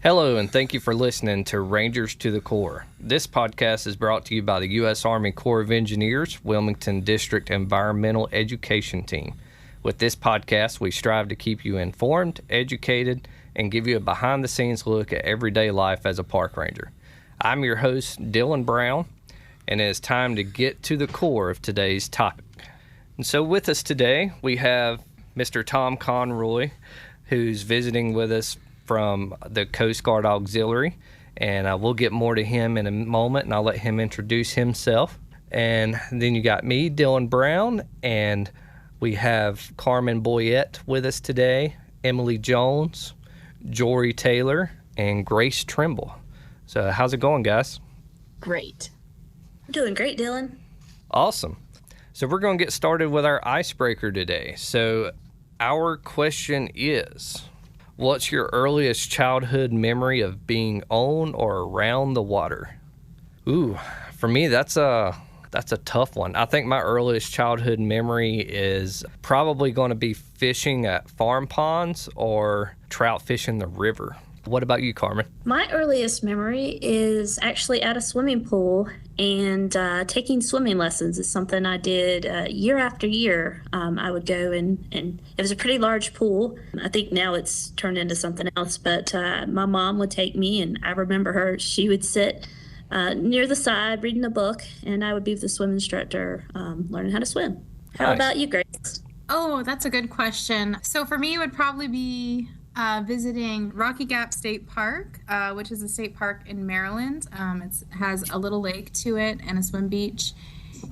Hello, and thank you for listening to Rangers to the Core. This podcast is brought to you by the U.S. Army Corps of Engineers, Wilmington District Environmental Education Team. With this podcast, we strive to keep you informed, educated, and give you a behind-the-scenes look at everyday life as a park ranger. I'm your host, Dylan Brown, and it is time to get to the core of today's topic. And so with us today, we have Mr. Tom Conroy, who's visiting with us from the Coast Guard Auxiliary, and we'll get more to him in a moment, and I'll let him introduce himself. And then you got me, Dylan Brown, and we have Carmen Boyette with us today, Emily Jones, Jory Taylor, and Grace Trimble. So how's it going, guys? Great. Doing great, Dylan. Awesome. So we're going to get started with our icebreaker today. So our question is, what's your earliest childhood memory of being on or around the water? Ooh, for me, that's a tough one. I think my earliest childhood memory is probably going to be fishing at farm ponds or trout fishing the river. What about you, Carmen? My earliest memory is actually at a swimming pool, and taking swimming lessons is something I did year after year. I would go and it was a pretty large pool. I think now it's turned into something else, but my mom would take me, and I remember her. She would sit near the side reading a book, and I would be the swim instructor learning how to swim. How about you, Grace? Oh, that's a good question. So for me, it would probably be visiting Rocky Gap State Park, which is a state park in Maryland. It has a little lake to it and a swim beach.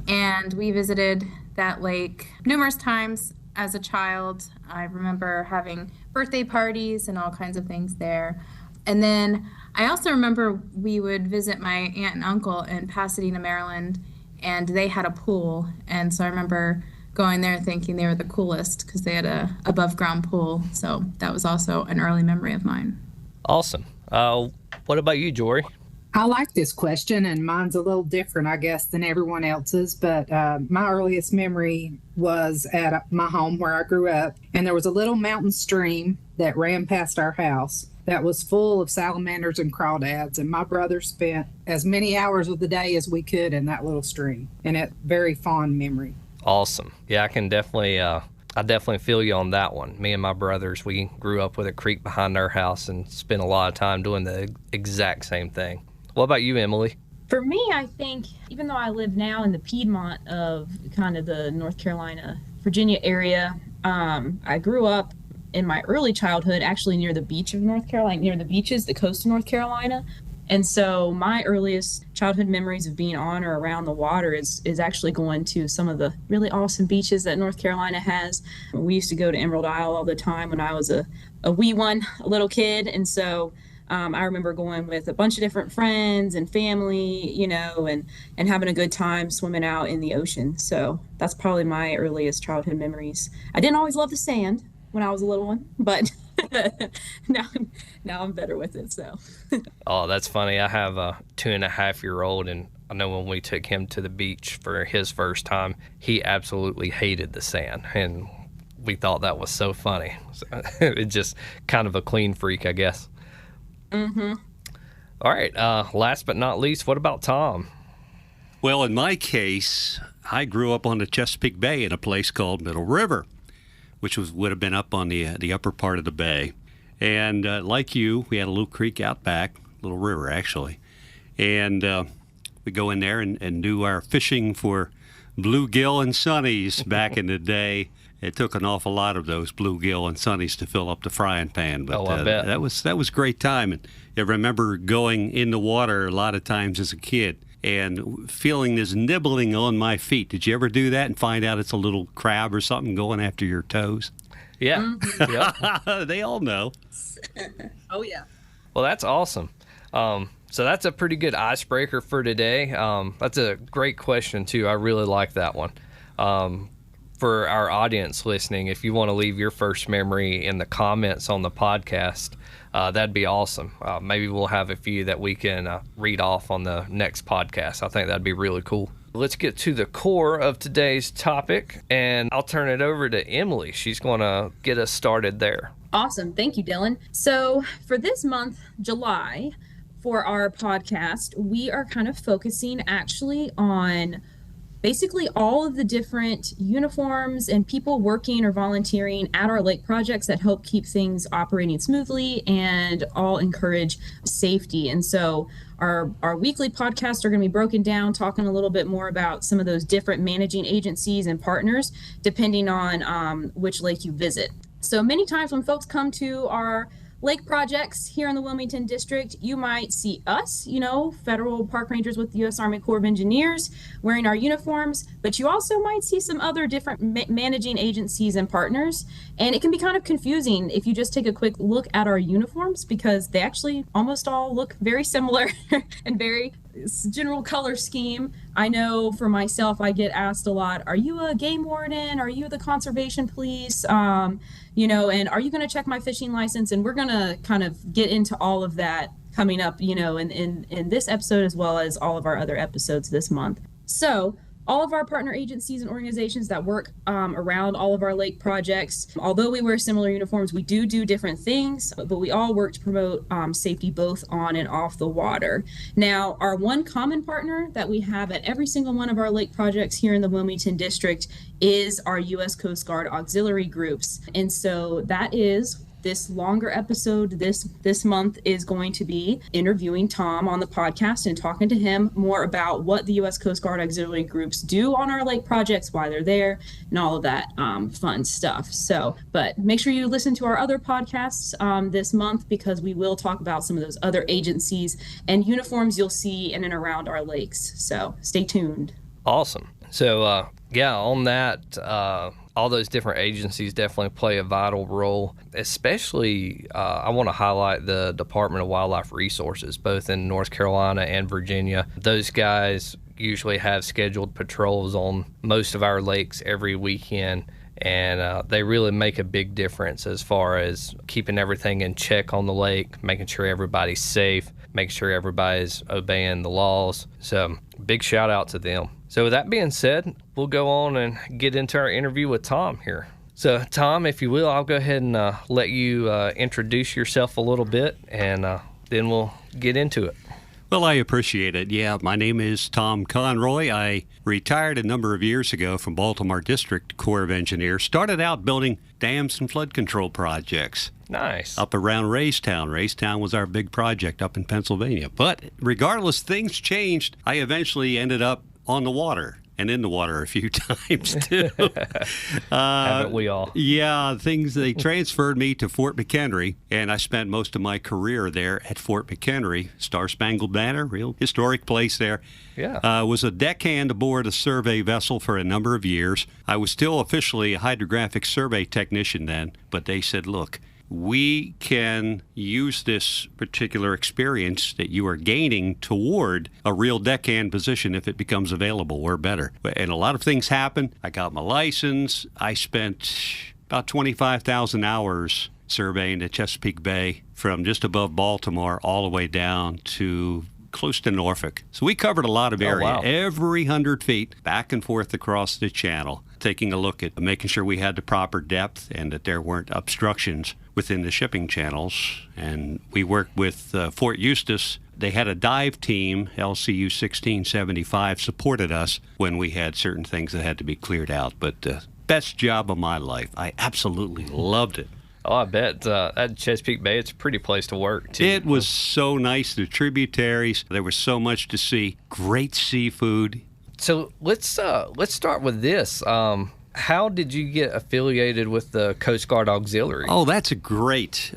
And we visited that lake numerous times as a child. I remember having birthday parties and all kinds of things there. And then I also remember we would visit my aunt and uncle in Pasadena, Maryland, and they had a pool. And so I remember going there thinking they were the coolest because they had a above ground pool. So that was also an early memory of mine. Awesome. What about you, Jory? I like this question, and mine's a little different, I guess, than everyone else's. But my earliest memory was at my home where I grew up, and there was a little mountain stream that ran past our house that was full of salamanders and crawdads, and my brother spent as many hours of the day as we could in that little stream, and a very fond memory. Awesome. Yeah, I can definitely, I definitely feel you on that one. Me and my brothers, we grew up with a creek behind our house and spent a lot of time doing the exact same thing. What about you, Emily? For me, I think, even though I live now in the Piedmont of kind of the North Carolina, Virginia area, I grew up in my early childhood actually near the beach of North Carolina, near the beaches, the coast of North Carolina. And so my earliest childhood memories of being on or around the water is actually going to some of the really awesome beaches that North Carolina has. We used to go to Emerald Isle all the time when I was a wee one, a little kid. And so I remember going with a bunch of different friends and family, you know, and having a good time swimming out in the ocean. So that's probably my earliest childhood memories. I didn't always love the sand when I was a little one, but now I'm better with it. So. Oh, that's funny. I have a 2.5-year-old, and I know when we took him to the beach for his first time, he absolutely hated the sand, and we thought that was so funny. So, it's just kind of a clean freak, I guess. Mm-hmm. All right. Last but not least, what about Tom? Well, in my case, I grew up on the Chesapeake Bay in a place called Middle River, which would have been up on the upper part of the bay. And like you, we had a little creek out back, little river actually. And we go in there and do our fishing for bluegill and sunnies back in the day. It took an awful lot of those bluegill and sunnies to fill up the frying pan. But I bet. that was a great time. And I remember going in the water a lot of times as a kid and feeling this nibbling on my feet. Did you ever do that and find out it's a little crab or something going after your toes? Yeah. Mm-hmm. Yeah. They all know. Oh, yeah. Well, that's awesome. So that's a pretty good icebreaker for today. That's a great question, too. I really like that one. For our audience listening, if you want to leave your first memory in the comments on the podcast, that'd be awesome. Maybe we'll have a few that we can read off on the next podcast. I think that'd be really cool. Let's get to the core of today's topic, and I'll turn it over to Emily. She's going to get us started there. Awesome. Thank you, Dylan. So for this month, July, for our podcast, we are kind of focusing actually on basically all of the different uniforms and people working or volunteering at our lake projects that help keep things operating smoothly and all encourage safety. And so our weekly podcasts are going to be broken down, talking a little bit more about some of those different managing agencies and partners, depending on which lake you visit. So many times when folks come to our lake projects here in the Wilmington district, you might see us, federal park rangers with the U.S. Army Corps of Engineers wearing our uniforms, but you also might see some other different managing agencies and partners. And it can be kind of confusing if you just take a quick look at our uniforms, because they actually almost all look very similar and very general color scheme. I know for myself, I get asked a lot, are you a game warden? Are you the conservation police? And are you going to check my fishing license? And we're going to kind of get into all of that coming up, in this episode, as well as all of our other episodes this month. So all of our partner agencies and organizations that work around all of our lake projects, although we wear similar uniforms, we do different things, but we all work to promote safety both on and off the water. Now, our one common partner that we have at every single one of our lake projects here in the Wilmington district is our U.S. Coast Guard auxiliary groups. And so that is this longer episode this month is going to be interviewing Tom on the podcast and talking to him more about what the U.S. Coast Guard auxiliary groups do on our lake projects, why they're there, and all of that fun stuff. So, but make sure you listen to our other podcasts this month, because we will talk about some of those other agencies and uniforms you'll see in and around our lakes. So stay tuned. Awesome. So, on that, all those different agencies definitely play a vital role. Especially, I want to highlight the Department of Wildlife Resources, both in North Carolina and Virginia. Those guys usually have scheduled patrols on most of our lakes every weekend, and they really make a big difference as far as keeping everything in check on the lake, making sure everybody's safe, making sure everybody's obeying the laws. So big shout out to them. So with that being said, we'll go on and get into our interview with Tom here. So Tom, if you will, I'll go ahead and let you introduce yourself a little bit, and then we'll get into it. Well, I appreciate it. Yeah, my name is Tom Conroy. I retired a number of years ago from Baltimore District Corps of Engineers. Started out building dams and flood control projects. Nice. Up around Raystown. Raystown was our big project up in Pennsylvania. But regardless, things changed. I eventually ended up on the water and in the water a few times too. Haven't we all? Yeah, they transferred me to Fort McHenry, and I spent most of my career there at Fort McHenry. Star Spangled Banner, real historic place there. Yeah. Was a deckhand aboard a survey vessel for a number of years. I was still officially a hydrographic survey technician then, but they said, look, we can use this particular experience that you are gaining toward a real deckhand position if it becomes available, or better. And a lot of things happened. I got my license. I spent about 25,000 hours surveying the Chesapeake Bay from just above Baltimore all the way down to close to Norfolk. So we covered a lot of area, wow. Every 100 feet, back and forth across the channel, taking a look at making sure we had the proper depth and that there weren't obstructions within the shipping channels. And we worked with Fort Eustis. They had a dive team, LCU 1675, supported us when we had certain things that had to be cleared out. But best job of my life. I absolutely loved it. Oh, I bet that Chesapeake Bay, it's a pretty place to work, too. It was so nice. The tributaries, there was so much to see. Great seafood. So let's start with this. How did you get affiliated with the Coast Guard Auxiliary? Oh, that's a great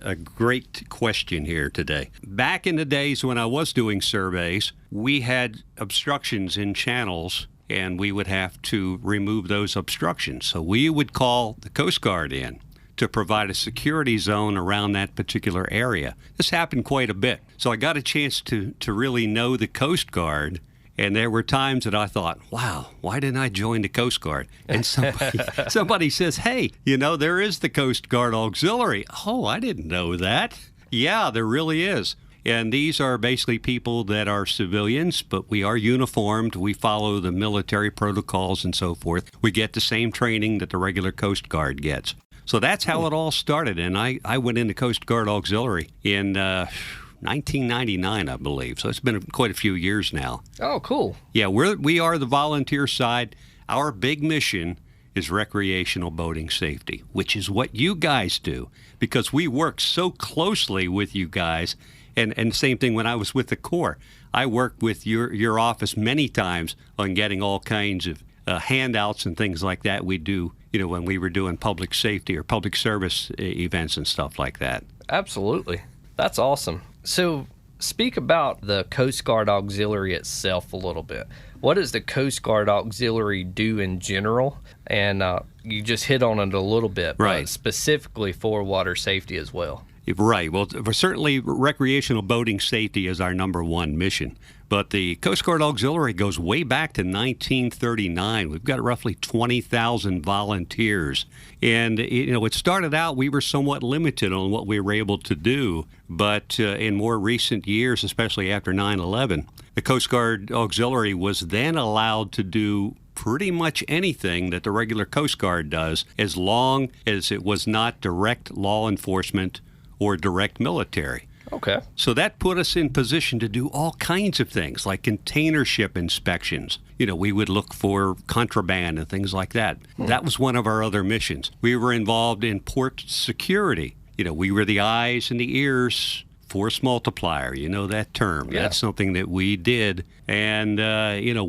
question here today. Back in the days when I was doing surveys, we had obstructions in channels, and we would have to remove those obstructions. So we would call the Coast Guard in to provide a security zone around that particular area. This happened quite a bit. So I got a chance to really know the Coast Guard, and there were times that I thought, wow, why didn't I join the Coast Guard? And somebody says, hey, there is the Coast Guard Auxiliary. Oh, I didn't know that. Yeah, there really is. And these are basically people that are civilians, but we are uniformed. We follow the military protocols and so forth. We get the same training that the regular Coast Guard gets. So that's how it all started. And I went into Coast Guard Auxiliary in 1999, I believe. So it's been quite a few years now. Oh, cool. Yeah, we are the volunteer side. Our big mission is recreational boating safety, which is what you guys do, because we work so closely with you guys. And same thing when I was with the Corps. I worked with your office many times on getting all kinds of handouts and things like that we do, when we were doing public safety or public service events and stuff like that. Absolutely. That's awesome. So speak about the Coast Guard Auxiliary itself a little bit. What does the Coast Guard Auxiliary do in general? And you just hit on it a little bit, right, but specifically for water safety as well. Right. Well, certainly recreational boating safety is our number one mission. But the Coast Guard Auxiliary goes way back to 1939. We've got roughly 20,000 volunteers. And, it started out, we were somewhat limited on what we were able to do. But in more recent years, especially after 9/11, the Coast Guard Auxiliary was then allowed to do pretty much anything that the regular Coast Guard does, as long as it was not direct law enforcement or direct military. Okay. So that put us in position to do all kinds of things, like container ship inspections. We would look for contraband and things like that. That was one of our other missions. We were involved in port security. We were the eyes and the ears, force multiplier, that term. Yeah. That's something that we did. And,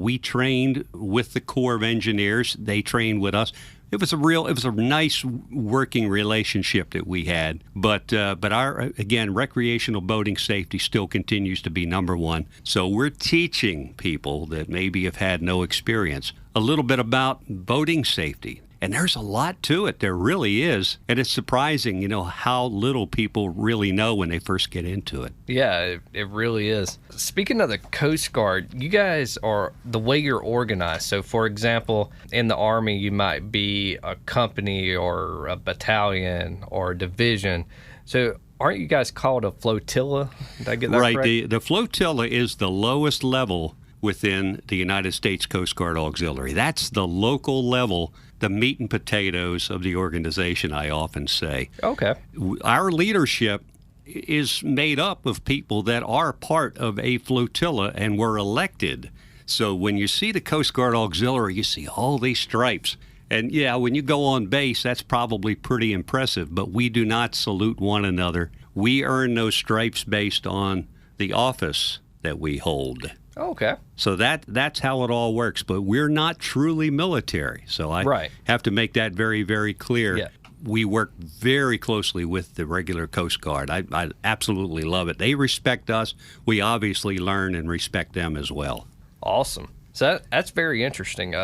we trained with the Corps of Engineers. They trained with us. It was a nice working relationship that we had. But our, again, recreational boating safety still continues to be number one. So we're teaching people that maybe have had no experience a little bit about boating safety. And there's a lot to it. There really is. And it's surprising, how little people really know when they first get into it. Yeah, it really is. Speaking of the Coast Guard, you guys are the way you're organized. So, for example, in the Army, you might be a company or a battalion or a division. So, aren't you guys called a flotilla? Did I get that right? Correct? The flotilla is the lowest level within the United States Coast Guard Auxiliary. That's the local level, the meat and potatoes of the organization, I often say. Okay. Our leadership is made up of people that are part of a flotilla and were elected. So when you see the Coast Guard Auxiliary, you see all these stripes. And yeah, when you go on base, that's probably pretty impressive, but we do not salute one another. We earn those stripes based on the office that we hold. Okay. So that's how it all works. But we're not truly military. So I have to make that very, very clear. Yeah. We work very closely with the regular Coast Guard. I absolutely love it. They respect us. We obviously learn and respect them as well. Awesome. So that's very interesting.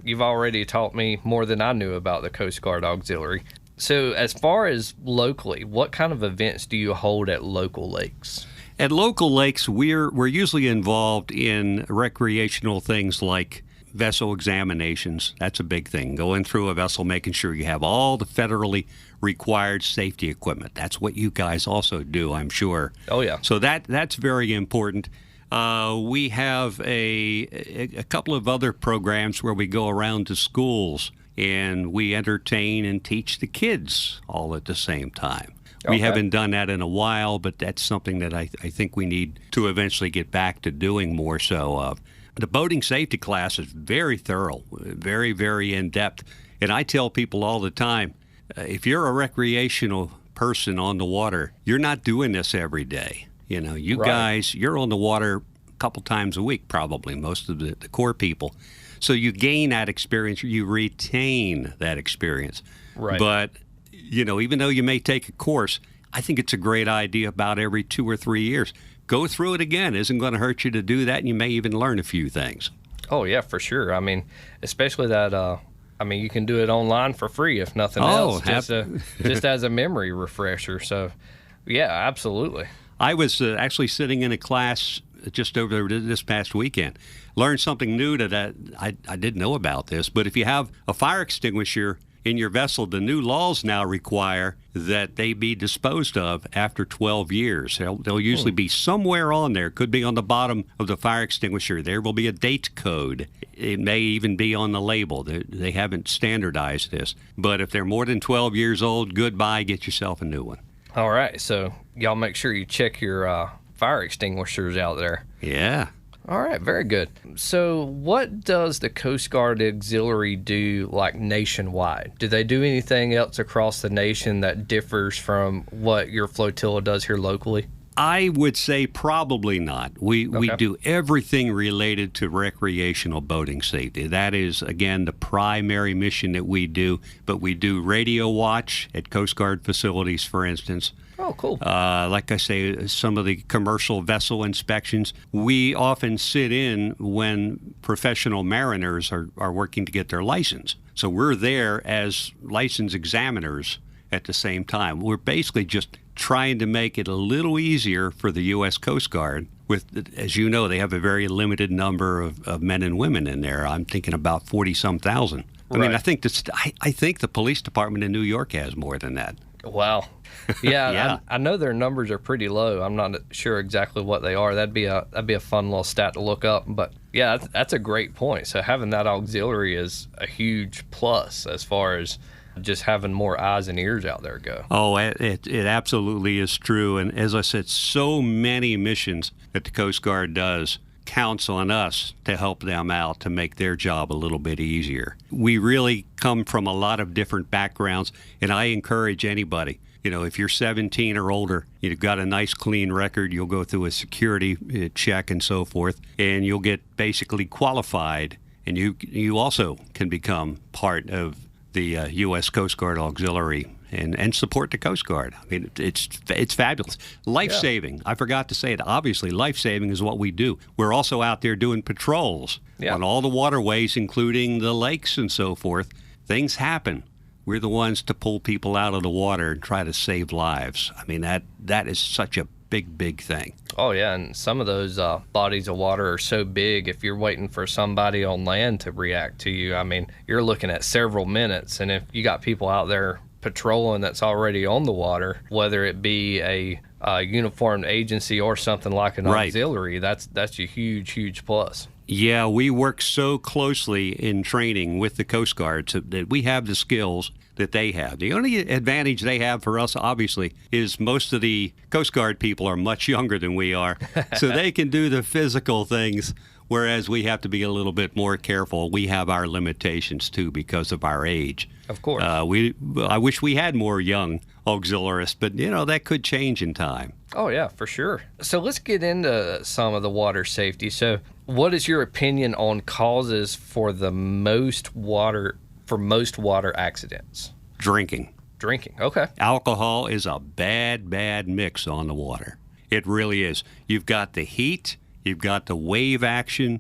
You've already taught me more than I knew about the Coast Guard Auxiliary. So as far as locally, what kind of events do you hold at local lakes? At local lakes, we're usually involved in recreational things like vessel examinations. That's a big thing. Going through a vessel, making sure you have all the federally required safety equipment. That's what you guys also do, I'm sure. Oh, yeah. So that's very important. We have a couple of other programs where we go around to schools and we entertain and teach the kids all at the same time. We haven't done that in a while, but that's something that I think we need to eventually get back to doing more so of. The boating safety class is very thorough, very, very in-depth. And I tell people all the time, if you're a recreational person on the water, you're not doing this every day. You guys, you're on the water a couple times a week probably, most of the Corps people. So you gain that experience, you retain that experience. Right. But even though you may take a course, I think it's a great idea about every 2 or 3 years. Go through it again. It isn't going to hurt you to do that, and you may even learn a few things. Oh, yeah, for sure. I mean, especially that, you can do it online for free, if nothing else, just as a memory refresher. So, yeah, absolutely. I was actually sitting in a class just over this past weekend. Learned something new that I didn't know about this, but if you have a fire extinguisher in your vessel, the new laws now require that they be disposed of after 12 years. They'll usually be somewhere on there. Could be on the bottom of the fire extinguisher. There will be a date code. It may even be on the label. They haven't standardized this. But if they're more than 12 years old, goodbye, get yourself a new one. All right, so y'all make sure you check your fire extinguishers out there. Yeah. All right, very good. So what does the Coast Guard Auxiliary do, like, nationwide? Do they do anything else across the nation that differs from what your flotilla does here locally? I would say probably not. We do everything related to recreational boating safety. That is, again, the primary mission that we do. But we do radio watch at Coast Guard facilities, for instance. Oh, cool. Like I say, some of the commercial vessel inspections. We often sit in when professional mariners are working to get their license. So we're there as license examiners at the same time. We're basically just trying to make it a little easier for the U.S. Coast Guard. With, as you know, they have a very limited number of men and women in there. I'm thinking about 40-some thousand. I mean, I think the police department in New York has more than that. Wow. Yeah, Yeah. I know their numbers are pretty low. I'm not sure exactly what they are. That'd be a fun little stat to look up. But yeah, that's a great point. So having that auxiliary is a huge plus as far as just having more eyes and ears out there go. Oh, it absolutely is true. And as I said, so many missions that the Coast Guard does counts on us to help them out to make their job a little bit easier. We really come from a lot of different backgrounds, and I encourage anybody, if you're 17 or older, you've got a nice clean record, you'll go through a security check and so forth, and you'll get basically qualified, and you also can become part of the U.S. Coast Guard Auxiliary and support the Coast Guard. I mean, it's fabulous. Life-saving. I forgot to say it. Obviously, life-saving is what we do. We're also out there doing patrols on all the waterways, including the lakes and so forth. Things happen. We're the ones to pull people out of the water and try to save lives. I mean, that is such a big thing. Oh, yeah, and some of those bodies of water are so big, if you're waiting for somebody on land to react to you, I mean, you're looking at several minutes, and if you got people out there patrolling that's already on the water, whether it be a uniformed agency or something like an auxiliary, that's a huge plus. Yeah, we work so closely in training with the Coast Guard so that we have the skills that they have. The only advantage they have for us, obviously, is most of the Coast Guard people are much younger than we are, so they can do the physical things, whereas we have to be a little bit more careful. We have our limitations, too, because of our age. Of course. I wish we had more young auxiliarists, but, that could change in time. Oh, yeah, for sure. So let's get into some of the water safety. So what is your opinion on causes for most water accidents? Drinking. Okay. Alcohol is a bad mix on the water. It really is. You've got the heat, you've got the wave action.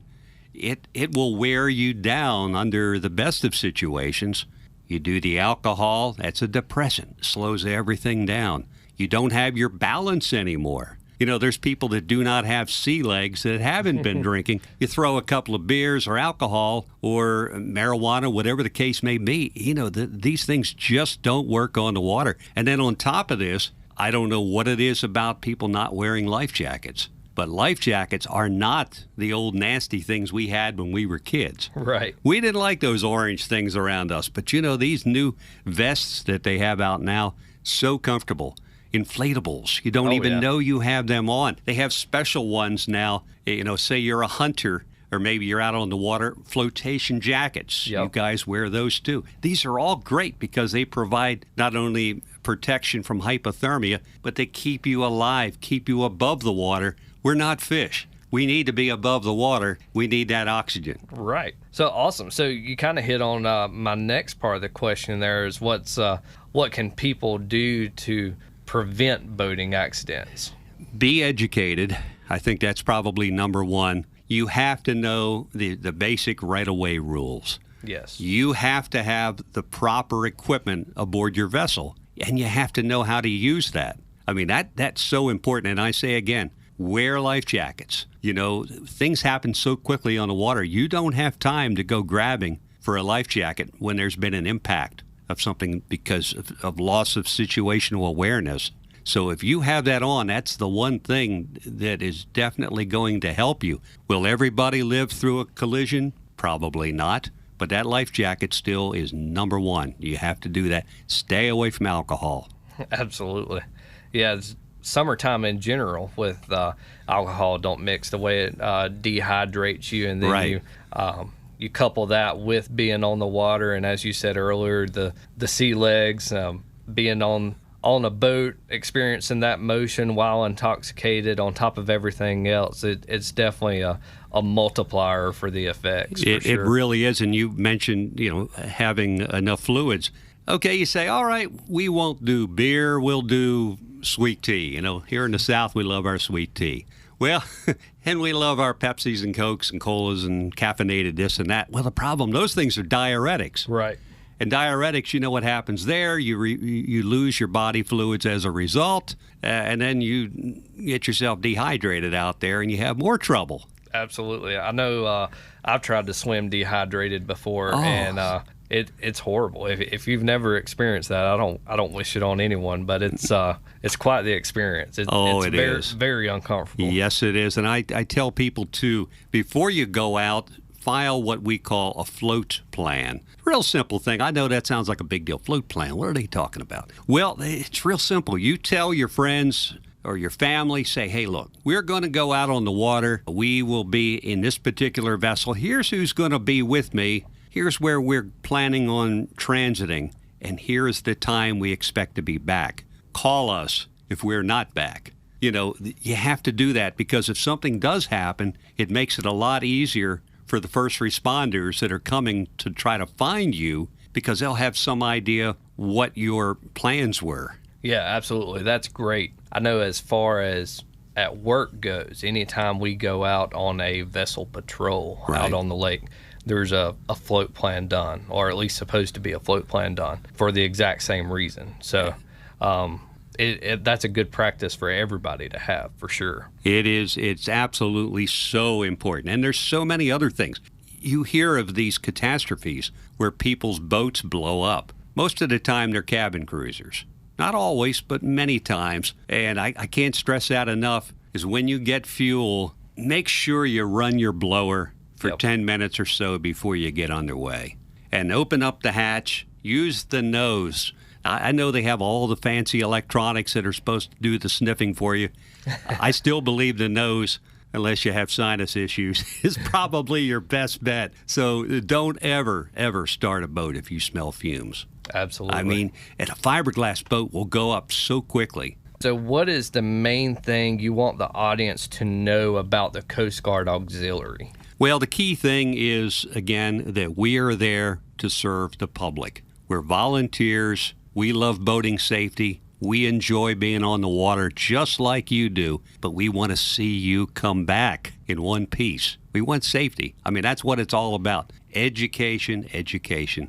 It will wear you down under the best of situations. You do the alcohol, that's a depressant, slows everything down. You don't have your balance anymore. There's people that do not have sea legs that haven't been drinking. You throw a couple of beers or alcohol or marijuana, whatever the case may be, these things just don't work on the water. And then on top of this, I don't know what it is about people not wearing life jackets. But life jackets are not the old nasty things we had when we were kids. Right. We didn't like those orange things around us. But, these new vests that they have out now, so comfortable. Inflatables. You don't even know you have them on. They have special ones now. Say you're a hunter or maybe you're out on the water, flotation jackets. Yep. You guys wear those too. These are all great because they provide not only protection from hypothermia, but they keep you alive, keep you above the water. We're not fish. We need to be above the water. We need that oxygen. Right. So awesome. So you kind of hit on my next part of the question there is what can people do to prevent boating accidents? Be educated. I think that's probably number one. You have to know the basic right-of-way rules. Yes. You have to have the proper equipment aboard your vessel, and you have to know how to use that. I mean, that's so important. And I say again, wear life jackets. Things happen so quickly on the water. You don't have time to go grabbing for a life jacket when there's been an impact of something because of loss of situational awareness. So if you have that on, that's the one thing that is definitely going to help you. Will everybody live through a collision? Probably not. But that life jacket still is number one. You have to do that. Stay away from alcohol. Absolutely. Yeah, it's summertime in general with alcohol don't mix, the way it dehydrates you, and then Right. you couple that with being on the water, and as you said earlier, the sea legs, being on a boat, experiencing that motion while intoxicated on top of everything else, it's definitely a multiplier for the effects. It really is. And you mentioned, having enough fluids. Okay, you say, all right, we won't do beer, we'll do sweet tea. Here in the South, we love our sweet tea. Well, and we love our Pepsis and Cokes and Colas and caffeinated this and that. Well, the problem, those things are diuretics. Right. And diuretics, you know what happens there. You lose your body fluids as a result, and then you get yourself dehydrated out there, and you have more trouble. Absolutely. I know I've tried to swim dehydrated before, and it's horrible. If you've never experienced that, I don't wish it on anyone, but it's quite the experience. It's very, very uncomfortable. Yes, it is. And I tell people, too, before you go out, file what we call a float plan. Real simple thing. I know that sounds like a big deal. Float plan. What are they talking about? Well, it's real simple. You tell your friends or your family, say, hey, look, we're going to go out on the water. We will be in this particular vessel. Here's who's going to be with me. Here's where we're planning on transiting. And here's the time we expect to be back. Call us if we're not back. You have to do that, because if something does happen, it makes it a lot easier for the first responders that are coming to try to find you, because they'll have some idea what your plans were. Yeah, absolutely. That's great. I know as far as at work goes, anytime we go out on a vessel patrol out on the lake, there's a float plan done, or at least supposed to be a float plan done, for the exact same reason. So that's a good practice for everybody to have, for sure. It is. It's absolutely so important. And there's so many other things. You hear of these catastrophes where people's boats blow up. Most of the time, they're cabin cruisers. Not always, but many times. And I can't stress that enough, is when you get fuel, make sure you run your blower for 10 minutes or so before you get underway. And open up the hatch, use the nose. I know they have all the fancy electronics that are supposed to do the sniffing for you. I still believe the nose, unless you have sinus issues, is probably your best bet. So don't ever start a boat if you smell fumes. Absolutely. I mean, and a fiberglass boat will go up so quickly. So what is the main thing you want the audience to know about the Coast Guard Auxiliary? Well, the key thing is, again, that we are there to serve the public. We're volunteers. We love boating safety. We enjoy being on the water just like you do, but we want to see you come back in one piece. We want safety. I mean, that's what it's all about. Education.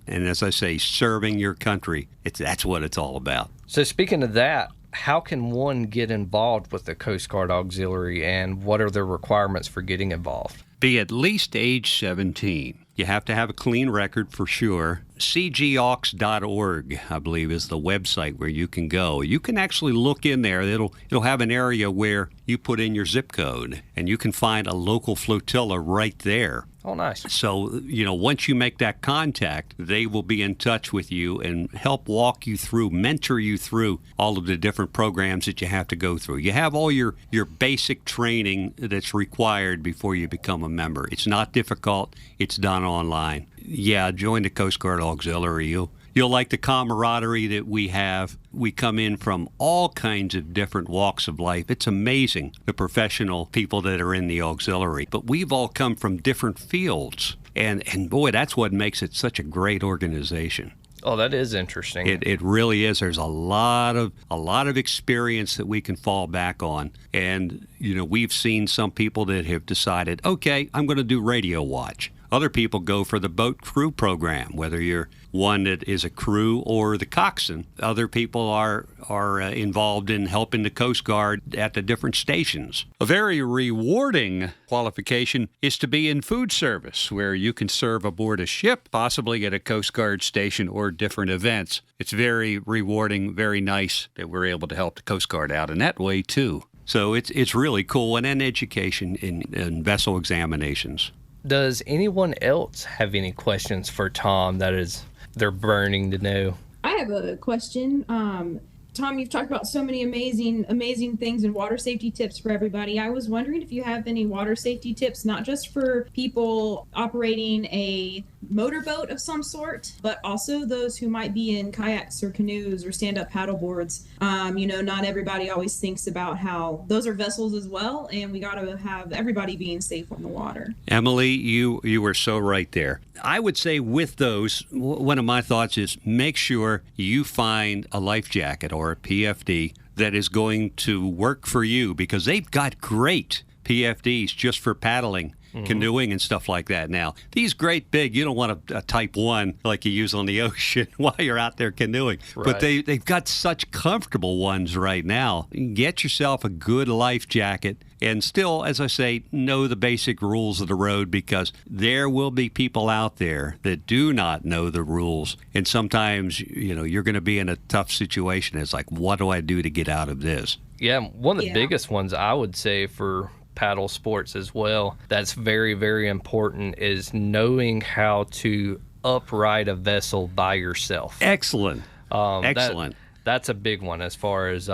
And as I say, serving your country. That's what it's all about. So speaking of that, how can one get involved with the Coast Guard Auxiliary, and what are the requirements for getting involved? Be at least age 17. You have to have a clean record for sure. cgaux.org, I believe, is the website where you can go. You can actually look in there. It'll have an area where you put in your zip code, and you can find a local flotilla right there. Oh, nice. So, once you make that contact, they will be in touch with you and help walk you through, mentor you through all of the different programs that you have to go through. You have all your basic training that's required before you become a member. It's not difficult. It's done online. Yeah, join the Coast Guard Auxiliary. You'll like the camaraderie that we have. We come in from all kinds of different walks of life. It's amazing, the professional people that are in the auxiliary. But we've all come from different fields. And boy, that's what makes it such a great organization. Oh, that is interesting. It really is. There's a lot of experience that we can fall back on. And, we've seen some people that have decided, okay, I'm going to do radio watch. Other people go for the boat crew program, whether you're one that is a crew or the coxswain. Other people are involved in helping the Coast Guard at the different stations. A very rewarding qualification is to be in food service, where you can serve aboard a ship, possibly at a Coast Guard station or different events. It's very rewarding, very nice that we're able to help the Coast Guard out in that way, too. So it's really cool. And then education in vessel examinations. Does anyone else have any questions for Tom they're burning to know? I have a question. Tom, you've talked about so many amazing things and water safety tips for everybody. I was wondering if you have any water safety tips, not just for people operating a motorboat of some sort, but also those who might be in kayaks or canoes or stand-up paddle boards. Not everybody always thinks about how those are vessels as well, and we got to have everybody being safe on the water. Emily, you were so right there. I would say with those, one of my thoughts is make sure you find a life jacket or a PFD that is going to work for you, because they've got great PFDs just for paddling, canoeing and stuff like that now. These great big, you don't want a Type 1 like you use on the ocean while you're out there canoeing. Right. But they've got such comfortable ones right now. Get yourself a good life jacket and still, as I say, know the basic rules of the road, because there will be people out there that do not know the rules. And sometimes, you're going to be in a tough situation. It's like, what do I do to get out of this? Yeah, one of the biggest ones I would say for paddle sports as well, that's very, very important, is knowing how to upright a vessel by yourself. Excellent. Excellent. That's a big one as far as,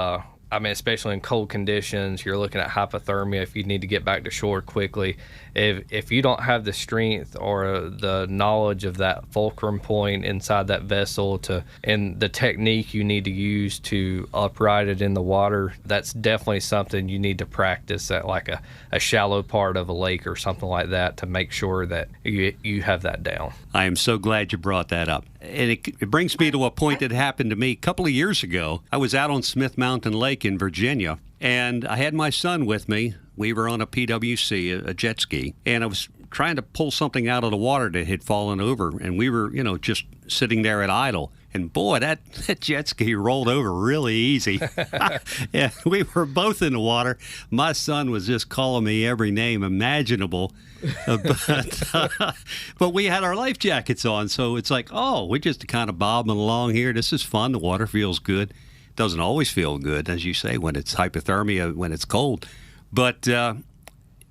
especially in cold conditions, you're looking at hypothermia if you need to get back to shore quickly. If you don't have the strength or the knowledge of that fulcrum point inside that vessel and the technique you need to use to upright it in the water, that's definitely something you need to practice at like a shallow part of a lake or something like that to make sure that you have that down. I am so glad you brought that up. And it brings me to a point that happened to me a couple of years ago. I was out on Smith Mountain Lake in Virginia, and I had my son with me. We were on a PWC, a jet ski, and I was trying to pull something out of the water that had fallen over, and we were, just sitting there at idle. And boy, that jet ski rolled over really easy. Yeah, we were both in the water. My son was just calling me every name imaginable. But we had our life jackets on, so it's like, we're just kind of bobbing along here. This is fun. The water feels good. It doesn't always feel good, as you say, when it's hypothermia, when it's cold. But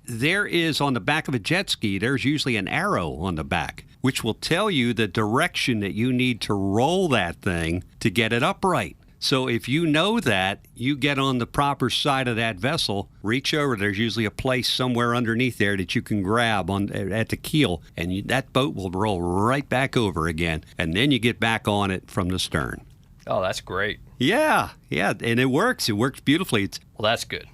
there is, on the back of a jet ski, there's usually an arrow on the back, which will tell you the direction that you need to roll that thing to get it upright. So if you know that, you get on the proper side of that vessel, reach over, there's usually a place somewhere underneath there that you can grab at the keel, and that boat will roll right back over again, and then you get back on it from the stern. Oh, that's great. Yeah, and it works. It works beautifully. Well, that's good.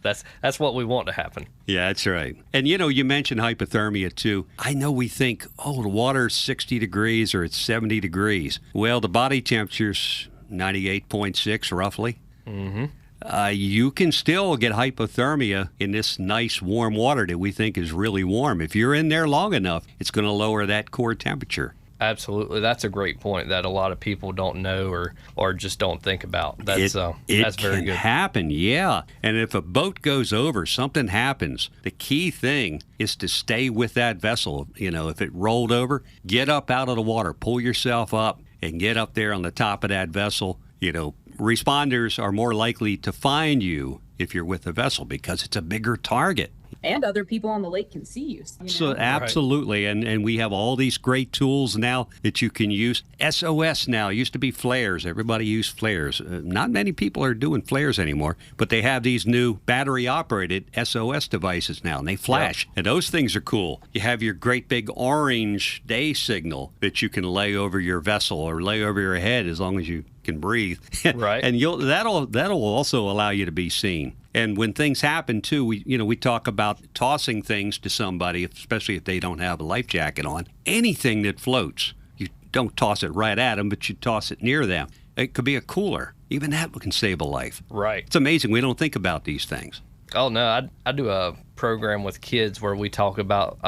That's what we want to happen. Yeah, that's right. And you mentioned hypothermia too. I know we think, the water's 60 degrees or it's 70 degrees. Well, the body temperature's 98.6 roughly. Mm-hmm. You can still get hypothermia in this nice warm water that we think is really warm. If you're in there long enough, it's going to lower that core temperature. Absolutely. That's a great point that a lot of people don't know or just don't think about. That's very good. It can happen, yeah. And if a boat goes over, something happens. The key thing is to stay with that vessel. If it rolled over, get up out of the water, pull yourself up and get up there on the top of that vessel. Responders are more likely to find you if you're with the vessel because it's a bigger target. And other people on the lake can see you. So absolutely, right. And we have all these great tools now that you can use. SOS now used to be flares. Everybody used flares. Not many people are doing flares anymore, but they have these new battery-operated SOS devices now, and they flash. Yep. And those things are cool. You have your great big orange day signal that you can lay over your vessel or lay over your head as long as you can breathe. Right. And that'll also allow you to be seen. And when things happen too, we talk about tossing things to somebody, especially if they don't have a life jacket on. Anything that floats, you don't toss it right at them, but you toss it near them. It could be a cooler. Even that can save a life. Right. It's amazing. We don't think about these things. Oh no, I do a program with kids where we talk about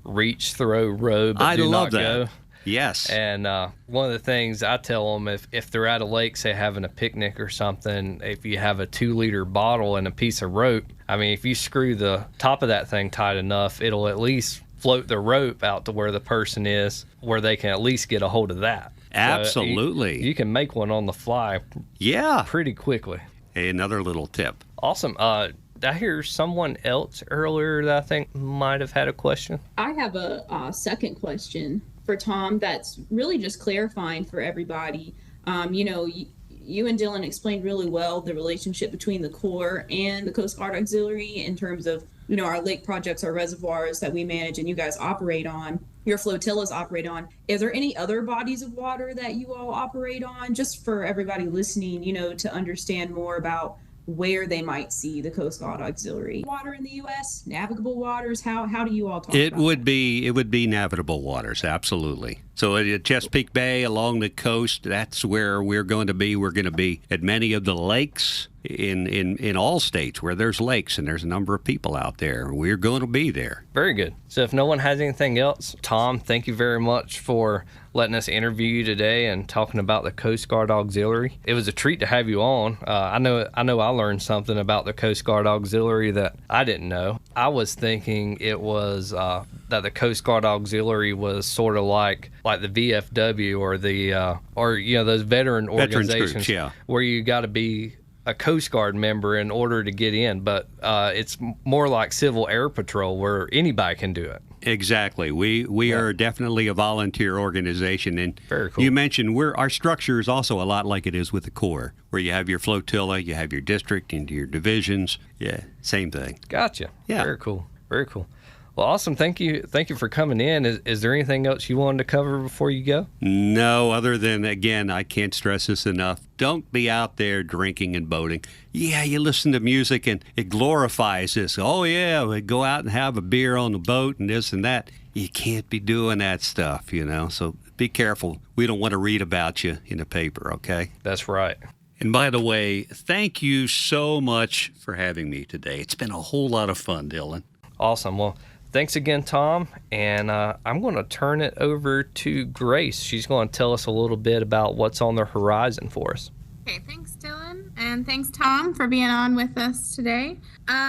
reach, throw, row, but I do love not that. go. Yes. And one of the things I tell them, if they're at a lake, say having a picnic or something, if you have a 2-liter bottle and a piece of rope, I mean, if you screw the top of that thing tight enough, it'll at least float the rope out to where the person is, where they can at least get a hold of that. Absolutely. So you can make one on the fly Yeah. pretty quickly. Hey, another little tip. Awesome. Did I hear someone else earlier that I think might have had a question? I have a second question for Tom that's really just clarifying for everybody. You and Dylan explained really well the relationship between the Corps and the Coast Guard Auxiliary in terms of, our lake projects, our reservoirs that we manage and you guys operate on, your flotillas operate on. Is there any other bodies of water that you all operate on, just for everybody listening, to understand more about where they might see the Coast Guard Auxiliary water in the U.S., navigable waters? How do you all talk It about would that? be navigable waters, absolutely. So at Chesapeake Bay, along the coast, that's where we're going to be. We're going to be at many of the lakes in all states where there's lakes, and there's a number of people out there. We're going to be there. Very good. So if no one has anything else, Tom, thank you very much for letting us interview you today and talking about the Coast Guard Auxiliary. It was a treat to have you on. I know I learned something about the Coast Guard Auxiliary that I didn't know. I was thinking it was that the Coast Guard Auxiliary was sort of like the VFW or those veteran organizations groups, yeah. where you got to be a Coast Guard member in order to get in, but it's more like Civil Air Patrol where anybody can do it. Exactly. We are definitely a volunteer organization, and Very cool. You mentioned our structure is also a lot like it is with the Corps, where you have your flotilla, you have your district and your divisions. Yeah, same thing. Gotcha. Yeah. Very cool. Very cool. Well, awesome. Thank you for coming in. Is there anything else you wanted to cover before you go? No, other than, again, I can't stress this enough. Don't be out there drinking and boating. Yeah, you listen to music and it glorifies this. Oh, yeah, we go out and have a beer on the boat and this and that. You can't be doing that stuff, so be careful. We don't want to read about you in the paper, okay? That's right. And by the way, thank you so much for having me today. It's been a whole lot of fun, Dylan. Awesome. Well, thanks again, Tom. And I'm going to turn it over to Grace. She's going to tell us a little bit about what's on the horizon for us. Okay, thanks, Dylan. And thanks, Tom, for being on with us today.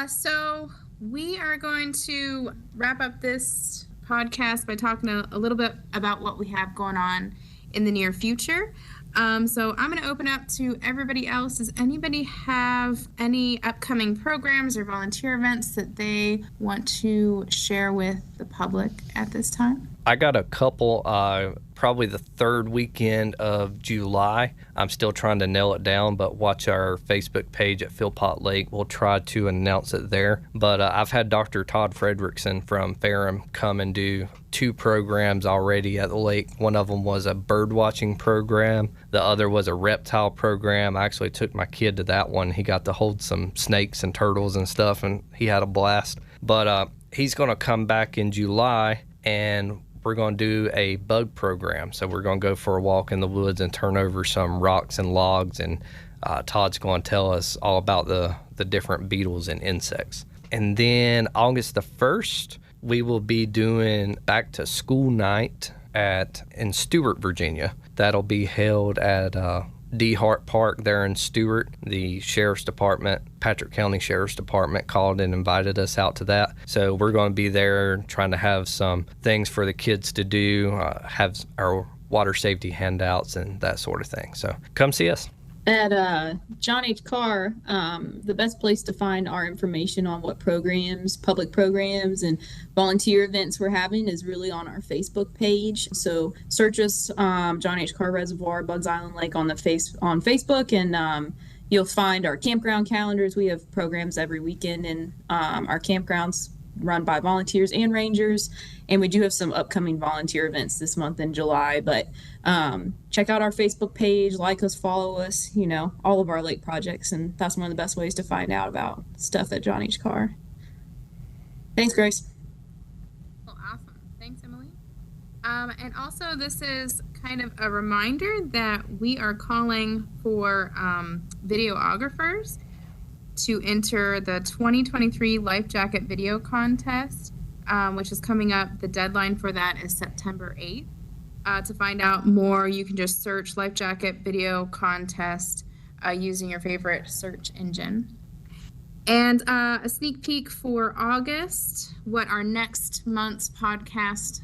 So we are going to wrap up this podcast by talking a little bit about what we have going on in the near future. So I'm going to open up to everybody else. Does anybody have any upcoming programs or volunteer events that they want to share with the public at this time? I got a couple, probably the third weekend of July. I'm still trying to nail it down, but watch our Facebook page at Philpott Lake. We'll try to announce it there. But I've had Dr. Todd Fredrickson from Ferrum come and do 2 programs already at the lake. One of them was a bird watching program. The other was a reptile program. I actually took my kid to that one. He got to hold some snakes and turtles and stuff, and he had a blast. But he's going to come back in July, and we're going to do a bug program. So we're going to go for a walk in the woods and turn over some rocks and logs, and Todd's going to tell us all about the different beetles and insects. And then August the 1st, we will be doing back to school night in Stewart, Virginia. That'll be held at D. Hart Park there in Stewart. The Sheriff's Department, Patrick County Sheriff's Department, called and invited us out to that. So we're going to be there trying to have some things for the kids to do, have our water safety handouts and that sort of thing. So come see us. At John H. Carr, the best place to find our information on what programs, public programs, and volunteer events we're having is really on our Facebook page. So search us, John H. Carr Reservoir, Bugs Island Lake on Facebook, and you'll find our campground calendars. We have programs every weekend, and our campgrounds run by volunteers and rangers, and we do have some upcoming volunteer events this month in July. But check out our Facebook page, like us, follow us, all of our lake projects, and that's one of the best ways to find out about stuff at John H. Carr. Thanks, Grace. Well, awesome. Thanks, Emily. And also, this is kind of a reminder that we are calling for videographers to enter the 2023 Life Jacket Video Contest, which is coming up. The deadline for that is September 8th. To find out more, you can just search Life Jacket Video Contest using your favorite search engine. And a sneak peek for August, what our next month's podcast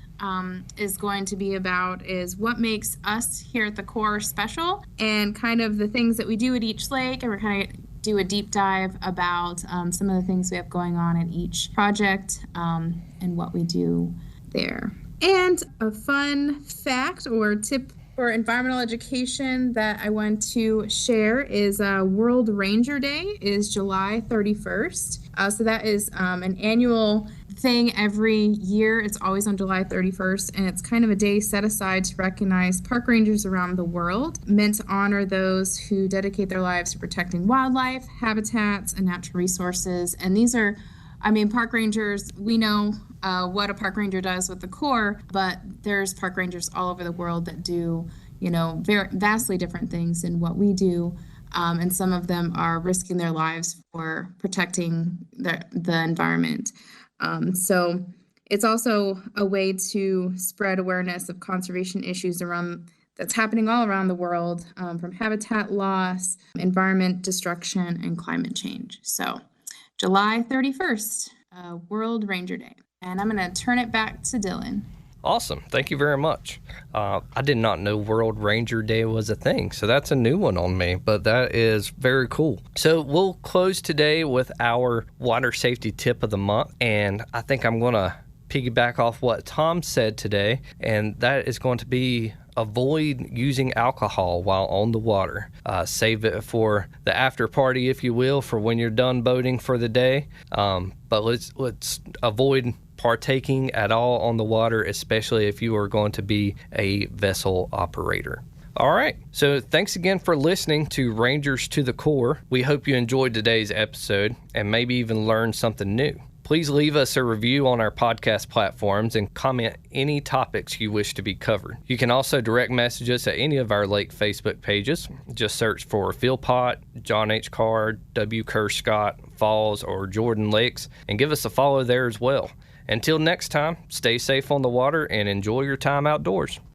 is going to be about is what makes us here at the Corps special, and kind of the things that we do at each lake, and we're kind of do a deep dive about some of the things we have going on at each project and what we do there. And a fun fact or tip for environmental education that I want to share is World Ranger Day is July 31st. So that is an annual thing every year. It's always on July 31st, and it's kind of a day set aside to recognize park rangers around the world, meant to honor those who dedicate their lives to protecting wildlife, habitats, and natural resources. And these are, park rangers, we know what a park ranger does with the Corps, but there's park rangers all over the world that do, very vastly different things than what we do. And some of them are risking their lives for protecting the environment. So it's also a way to spread awareness of conservation issues that's happening all around the world, from habitat loss, environment destruction, and climate change. So July 31st, World Ranger Day. And I'm going to turn it back to Dylan. Awesome. Thank you very much. I did not know World Ranger Day was a thing, so that's a new one on me, but that is very cool. So we'll close today with our water safety tip of the month, and I think I'm going to piggyback off what Tom said today, and that is going to be avoid using alcohol while on the water. Save it for the after party, if you will, for when you're done boating for the day. But let's avoid partaking at all on the water, especially if you are going to be a vessel operator. All right. So thanks again for listening to Rangers to the Corps. We hope you enjoyed today's episode and maybe even learned something new. Please leave us a review on our podcast platforms and comment any topics you wish to be covered. You can also direct message us at any of our lake Facebook pages. Just search for Philpott, John H. Card, W. Kerr Scott, Falls, or Jordan Lakes, and give us a follow there as well. Until next time, stay safe on the water and enjoy your time outdoors.